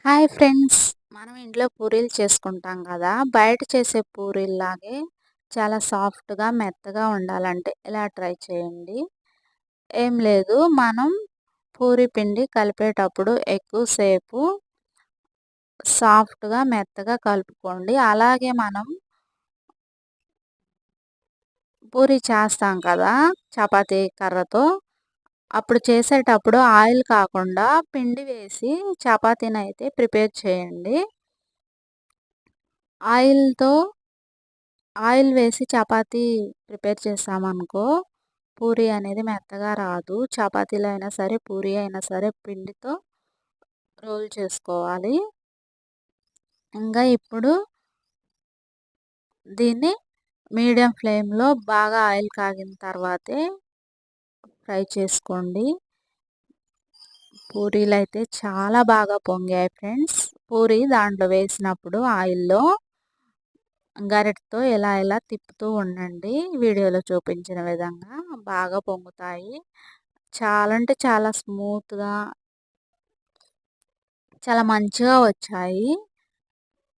Hi friends! మనం ఇంట్లో పూరీలు చేసుకుంటాం కదా! బయట చేసే పూరీల్లాగే చాలా సాఫ్ట్‌గా, మెత్తగా ఉండాలంటే ఇలా ట్రై చేయండి. ఏం లేదు, మనం పూరీ పిండి కలిపేటప్పుడు ఎక్కువ సేపు సాఫ్ట్‌గా, మెత్తగా కలుపుకోండి. అలాగే మనం పూరీ చేస్తాం కదా! చపాతీ కర్రతో, అప్పుడు చేసేటప్పుడు ఆయిల్ కాకుండా పిండి వేసి చపాతీనైతే ప్రిపేర్ చేయండి. ఆయిల్‌తో ఆయిల్ వేసి చపాతీ ప్రిపేర్ చేసామనుకో, పూరి అనేది మెత్తగా రాదు. చపాతీలో అయినా సరే, పూరి అయినా సరే పిండితో రోల్ చేసుకోవాలి. ఇప్పుడు దీన్ని మీడియం ఫ్లేమ్‌లో బాగా ఆయిల్ కాగిన తర్వాతే ఫ్రై చేసుకోండి. పూరీలైతే చాలా బాగా పొంగాయి ఫ్రెండ్స్. పూరి దాంట్లో వేసినప్పుడు ఆయిల్‌లో గరిటెతో ఇలా తిప్పుతూ ఉండండి. వీడియోలో చూపించిన విధంగా బాగా పొంగుతాయి. చాలా అంటే చాలా స్మూత్‌గా, చాలా మంచిగా వచ్చాయి.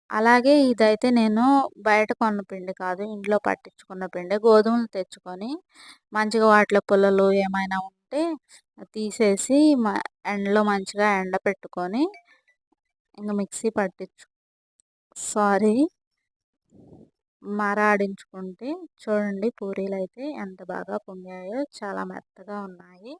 అలాగే ఇదైతే నేను బయట కొన్న పిండి కాదు, ఇంట్లో పట్టించుకున్న పిండే. గోధుమలు తెచ్చుకొని మంచిగా వాటిలో పుల్లలు ఏమైనా ఉంటే తీసేసి ఎండలో మంచిగా ఎండపెట్టుకొని మిక్సీ సారీ మరాడించుకుంటే చూడండి పూరీలైతే ఎంత బాగా పొంగాయో, చాలా మెత్తగా ఉన్నాయి.